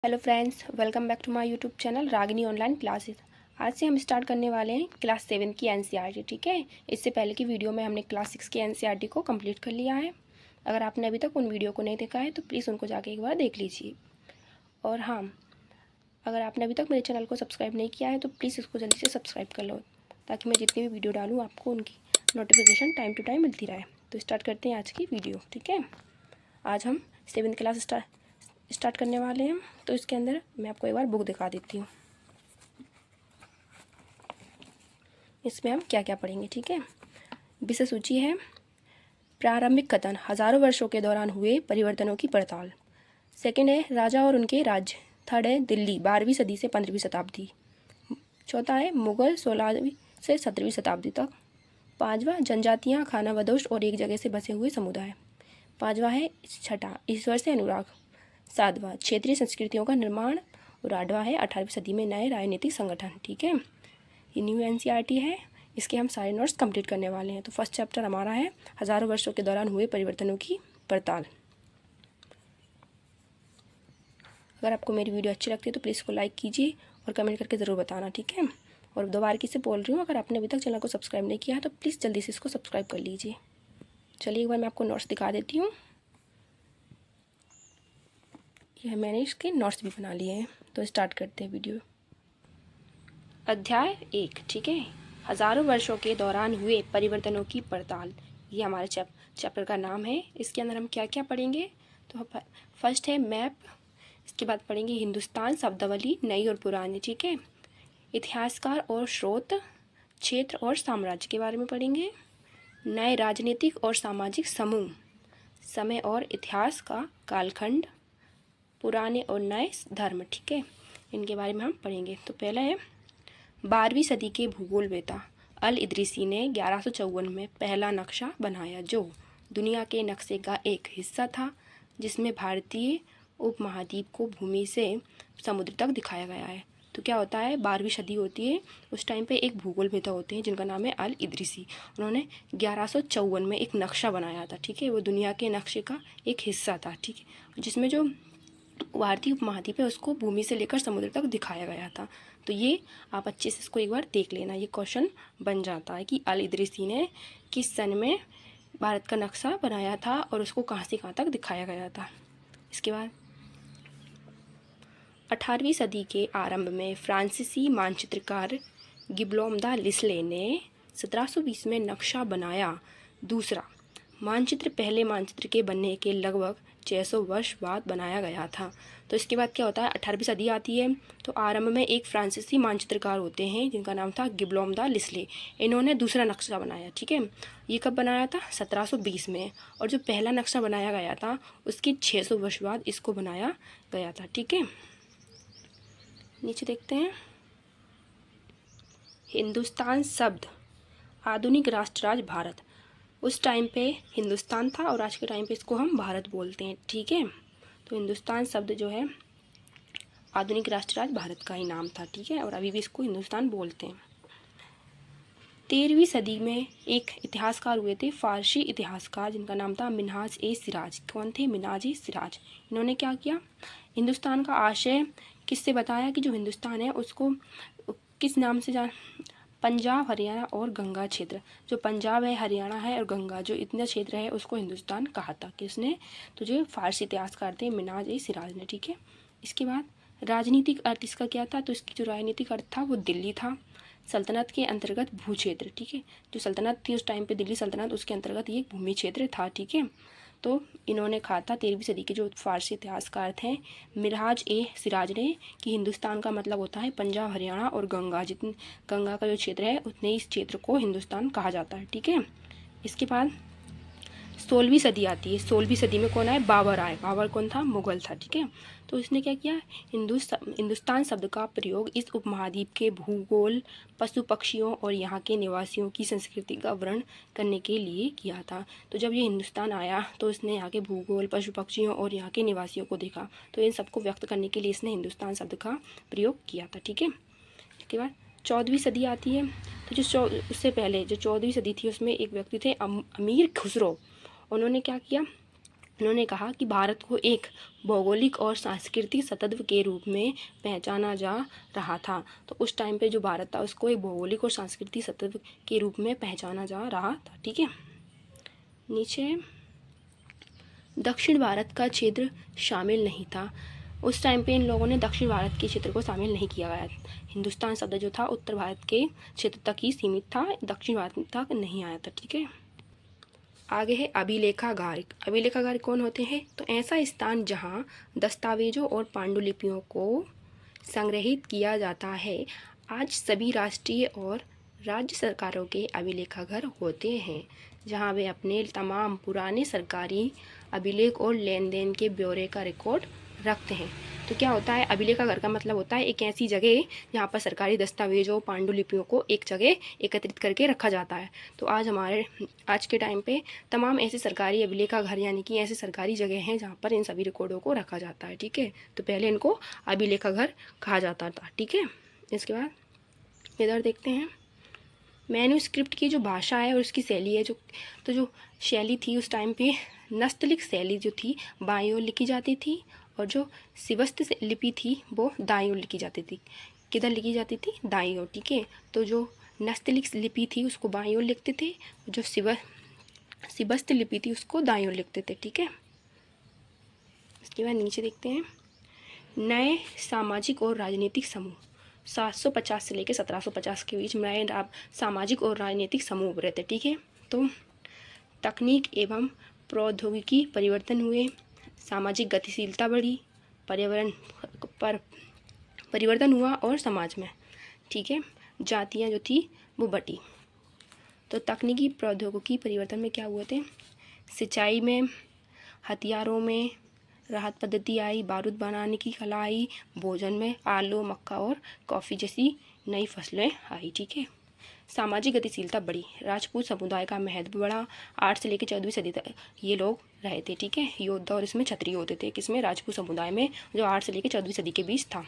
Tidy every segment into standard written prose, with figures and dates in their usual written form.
Hello friends, welcome back to my YouTube channel Ragini online classes. आज से हम start करने वाले हैं क्लास 7 की एनसीईआरटी। ठीक है, इससे पहले की वीडियो में हमने क्लास 6 की एनसीईआरटी को कंप्लीट कर लिया है। अगर आपने अभी तक उन वीडियो को नहीं देखा है तो प्लीज़ उनको जाके एक बार देख लीजिए। और हाँ, अगर आपने अभी तक मेरे चैनल को सब्सक्राइब नहीं किया है तो प्लीज़ इसको जल्दी से सब्सक्राइब कर लो, ताकि मैं जितनी भी वीडियो डालूँ आपको उनकी नोटिफिकेशन टाइम टू टाइम मिलती रहे। तो स्टार्ट करते हैं आज की वीडियो। ठीक है, आज हम 7th क्लास स्टार्ट करने वाले हैं। तो इसके अंदर मैं आपको एक बार बुक दिखा देती हूँ, इसमें हम क्या क्या पढ़ेंगे। ठीक है, विषय सूची है प्रारंभिक कथन, हजारों वर्षों के दौरान हुए परिवर्तनों की पड़ताल। सेकंड है राजा और उनके राज्य। थर्ड है दिल्ली 12वीं सदी से 15वीं शताब्दी। चौथा है मुगल 16वीं से 17वीं शताब्दी तक। पांचवा जनजातियाँ, खानाबदोश और एक जगह से बसे हुए समुदाय। पांचवा है छठा ईश्वर से अनुराग। सातवां क्षेत्रीय संस्कृतियों का निर्माण। और आठवां है 18वीं सदी में नए राजनीतिक संगठन। ठीक है, ये न्यू एनसीईआरटी है, इसके हम सारे नोट्स कंप्लीट करने वाले हैं। तो फर्स्ट चैप्टर हमारा है हजारों वर्षों के दौरान हुए परिवर्तनों की पड़ताल। अगर आपको मेरी वीडियो अच्छी लगती है तो प्लीज़ इसको लाइक कीजिए और कमेंट करके ज़रूर बताना। ठीक है, और दोबारा किसी बोल रही हूँ, अगर आपने अभी तक चैनल को सब्सक्राइब नहीं किया है तो प्लीज़ जल्दी से इसको सब्सक्राइब कर लीजिए। चलिए एक बार मैं आपको नोट्स दिखा देती हूँ। यह मैंने इसके नोट्स भी बना लिए हैं। तो स्टार्ट करते हैं वीडियो। अध्याय 1। ठीक है, हजारों वर्षों के दौरान हुए परिवर्तनों की पड़ताल, ये हमारे चैप्टर का नाम है। इसके अंदर हम क्या क्या पढ़ेंगे, तो फर्स्ट है मैप। इसके बाद पढ़ेंगे हिंदुस्तान शब्दावली नई और पुरानी। ठीक है, इतिहासकार और स्रोत, क्षेत्र और साम्राज्य के बारे में पढ़ेंगे। नए राजनीतिक और सामाजिक समूह, समय और इतिहास का कालखंड, पुराने और नए धर्म। ठीक है, इनके बारे में हम पढ़ेंगे। तो पहला है 12वीं सदी के भूगोल वेता अल इदरीसी ने 1154 में पहला नक्शा बनाया, जो दुनिया के नक्शे का एक हिस्सा था, जिसमें भारतीय उपमहाद्वीप को भूमि से समुद्र तक दिखाया गया है। तो क्या होता है, 12वीं सदी होती है, उस टाइम पे एक भूगोल वेता होते हैं जिनका नाम है अल इदरीसी। उन्होंने 1154 में एक नक्शा बनाया था। ठीक है, वो दुनिया के नक्शे का एक हिस्सा था। ठीक है, जिसमें जो भारतीय उपमहाद्वीप है उसको भूमि से लेकर समुद्र तक दिखाया गया था। तो ये आप अच्छे से इसको एक बार देख लेना, ये क्वेश्चन बन जाता है कि अल इदरीसी ने किस सन में भारत का नक्शा बनाया था और उसको कहाँ से कहाँ तक दिखाया गया था। इसके बाद 18वीं सदी के आरंभ में फ्रांसीसी मानचित्रकार गिब्लोम द लिस्ले ने 1720 में नक्शा बनाया। दूसरा मानचित्र पहले मानचित्र के बनने के लगभग 600 वर्ष बाद बनाया गया था। तो इसके बाद क्या होता है, 18वीं सदी आती है, तो आरंभ में एक फ्रांसीसी मानचित्रकार होते हैं जिनका नाम था गिब्लोम द लिस्ले। इन्होंने दूसरा नक्शा बनाया। ठीक है, ये कब बनाया था, 1720 में। और जो पहला नक्शा बनाया गया था उसके 600 वर्ष बाद इसको बनाया गया था। ठीक है, नीचे देखते हैं हिंदुस्तान शब्द, आधुनिक राष्ट्र राज्य भारत। उस टाइम पे हिंदुस्तान था और आज के टाइम पे इसको हम भारत बोलते हैं। ठीक है, तो हिंदुस्तान शब्द जो है आधुनिक राष्ट्र राज्य भारत का ही नाम था। ठीक है, और अभी भी इसको हिंदुस्तान बोलते हैं। 13वीं सदी में एक इतिहासकार हुए थे, फारसी इतिहासकार, जिनका नाम था मिन्हाज ए सिराज। कौन थे, मिन्हाज ए सिराज। इन्होंने क्या किया, हिंदुस्तान का आशय किससे बताया कि जो हिंदुस्तान है उसको किस नाम से जान, पंजाब, हरियाणा और गंगा क्षेत्र, जो पंजाब है, हरियाणा है और गंगा, जो इतना क्षेत्र है उसको हिंदुस्तान कहा था। किसने, तो जो फारसी इतिहासकार थे मिन्हाज ए सिराज ने। ठीक है, इसके बाद राजनीतिक अर्थ इसका क्या था, तो इसकी जो राजनीतिक अर्थ था वो दिल्ली था, सल्तनत के अंतर्गत भू क्षेत्र। ठीक है, जो सल्तनत थी उस टाइम पे दिल्ली सल्तनत, उसके अंतर्गत ये एक भूमि क्षेत्र था। ठीक है, तो इन्होंने कहा था 13वीं सदी के जो फारसी इतिहासकार थे मिन्हाज ए सिराज ने कि हिंदुस्तान का मतलब होता है पंजाब, हरियाणा और गंगा, जितनी गंगा का जो क्षेत्र है उतने इस क्षेत्र को हिंदुस्तान कहा जाता है। ठीक है, इसके बाद 16वीं सदी आती है। 16वीं सदी में कौन आए, बाबर आए। बाबर कौन था, मुगल था। ठीक है, तो इसने क्या किया, हिंदुस्तान शब्द का प्रयोग इस उपमहाद्वीप के भूगोल, पशु पक्षियों और यहाँ के निवासियों की संस्कृति का वर्णन करने के लिए किया था। तो जब ये हिंदुस्तान आया तो इसने यहाँ के भूगोल, पशु पक्षियों और यहाँ के निवासियों को देखा, तो इन सबको व्यक्त करने के लिए इसने हिंदुस्तान शब्द का प्रयोग किया था। ठीक है, इसके बाद 14वीं सदी आती है। तो जो उससे पहले जो 14वीं सदी थी उसमें एक व्यक्ति थे अमीर खुसरो। उन्होंने क्या किया, उन्होंने कहा कि भारत को एक भौगोलिक और सांस्कृतिक सतत्व के रूप में पहचाना जा रहा था। तो उस टाइम पे जो भारत था उसको एक भौगोलिक और सांस्कृतिक सतत्व के रूप में पहचाना जा रहा था। ठीक है, नीचे दक्षिण भारत का क्षेत्र शामिल नहीं था। उस टाइम पे इन लोगों ने दक्षिण भारत के क्षेत्र को शामिल नहीं किया गया। हिंदुस्तान शब्द जो था उत्तर भारत के क्षेत्र तक ही सीमित था, दक्षिण भारत तक नहीं आया था। ठीक है, आगे है अभिलेखागार। अभिलेखागार कौन होते हैं? तो ऐसा स्थान जहां दस्तावेजों और पांडुलिपियों को संग्रहित किया जाता है। आज सभी राष्ट्रीय और राज्य सरकारों के अभिलेखागार होते हैं, जहां वे अपने तमाम पुराने सरकारी अभिलेख और लेन देन के ब्यौरे का रिकॉर्ड रखते हैं। तो क्या होता है, अभिलेखागार का मतलब होता है एक ऐसी जगह जहाँ पर सरकारी दस्तावेजों पांडुलिपियों को एक जगह एकत्रित करके रखा जाता है। तो आज के टाइम पे तमाम ऐसे सरकारी अभिलेखागार यानी कि ऐसे सरकारी जगह हैं जहाँ पर इन सभी रिकॉर्डों को रखा जाता है। ठीक है, तो पहले इनको अभिलेखागार कहा जाता था। ठीक है, इसके बाद इधर देखते हैं मैन्युस्क्रिप्ट की जो भाषा है और उसकी शैली है, जो शैली थी उस टाइम पे नस्तलिक शैली जो थी बाईं ओर लिखी जाती थी, और जो सिवस्त लिपि थी वो दाईं ओर लिखी जाती थी। किधर लिखी जाती थी? दाईं ओर। ठीक है, तो जो नस्तलिक लिपि थी उसको बाईं ओर लिखते थे, जो सिवस्त लिपि थी उसको दाईं ओर लिखते थे। ठीक है, इसके बाद नीचे देखते हैं नए सामाजिक और राजनीतिक समूह। 750 से लेकर 1750 के बीच नए सामाजिक और राजनीतिक समूह उभरे थे। ठीक है, तो तकनीक एवं प्रौद्योगिकी परिवर्तन हुए, सामाजिक गतिशीलता बढ़ी, पर्यावरण पर परिवर्तन हुआ और समाज में, ठीक है, जातियाँ जो थी वो बटी। तो तकनीकी प्रौद्योगिकी परिवर्तन में क्या हुए थे? सिंचाई में, हथियारों में राहत पद्धति आई, बारूद बनाने की कला आई, भोजन में आलू, मक्का और कॉफ़ी जैसी नई फसलें आई। ठीक है, सामाजिक गतिशीलता बढ़ी, राजपूत समुदाय का महत्व बढ़ा। 8 से लेकर 14वीं सदी तक ये लोग रहे थे। ठीक है, योद्धा और इसमें क्षत्रिय होते थे, किसमें? राजपूत समुदाय में, जो 8 से लेकर 14वीं सदी के बीच था।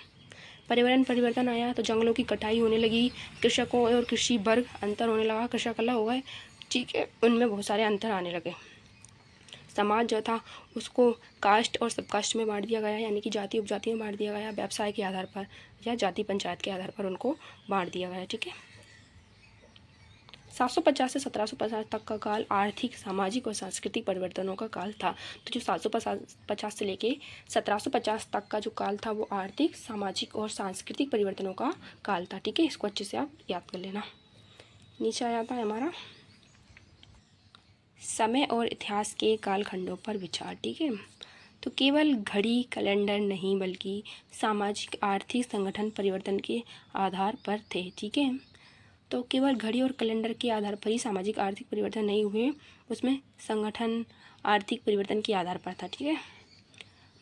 पर्यावरण परिवर्तन आया, तो जंगलों की कटाई होने लगी, कृषकों और कृषि वर्ग अंतर होने लगा, कृषक अलग हो गए। ठीक है, उनमें बहुत सारे अंतर आने लगे। समाज जो था उसको कास्ट और सब कास्ट में बांट दिया गया, यानी कि जाति उपजाति में बांट दिया गया, व्यवसाय के आधार पर या जाति पंचायत के आधार पर उनको बांट दिया गया। ठीक है, 750 से 1750 तक का काल आर्थिक, सामाजिक और सांस्कृतिक परिवर्तनों का काल था। तो जो 750 से लेके 1750 तक का जो काल था वो आर्थिक, सामाजिक और सांस्कृतिक परिवर्तनों का काल था। ठीक है, इसको अच्छे से आप याद कर लेना। नीचे आ जाता है हमारा समय और इतिहास के कालखंडों पर विचार। ठीक है, तो केवल घड़ी, कैलेंडर नहीं बल्कि सामाजिक, आर्थिक संगठन परिवर्तन के आधार पर थे। ठीक है, तो केवल घड़ी और कैलेंडर के आधार पर ही सामाजिक आर्थिक परिवर्तन नहीं हुए, उसमें संगठन, आर्थिक परिवर्तन के आधार पर था। ठीक है,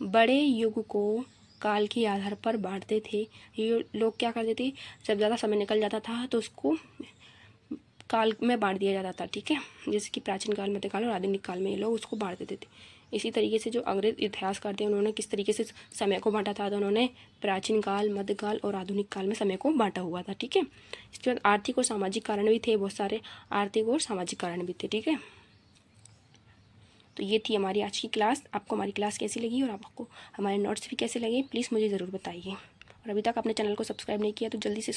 बड़े युग को काल के आधार पर बांटते थे। ये लोग क्या करते थे, जब ज़्यादा समय निकल जाता था तो उसको काल में बांट दिया जाता था। ठीक है, जैसे कि प्राचीन काल, मध्यकाल और आधुनिक काल में ये लोग उसको बांट देते थे। इसी तरीके से जो अंग्रेज इतिहासकार थे उन्होंने किस तरीके से समय को बांटा था, तो उन्होंने प्राचीन काल, मध्यकाल और आधुनिक काल में समय को बांटा हुआ था। ठीक है, इसके बाद आर्थिक और सामाजिक कारण भी थे, बहुत सारे आर्थिक और सामाजिक कारण भी थे। ठीक है, तो ये थी हमारी आज की क्लास। आपको हमारी क्लास कैसी लगी और आपको हमारे नोट्स भी कैसे लगे, प्लीज़ मुझे ज़रूर बताइए। और अभी तक आपने चैनल को सब्सक्राइब नहीं किया तो जल्दी से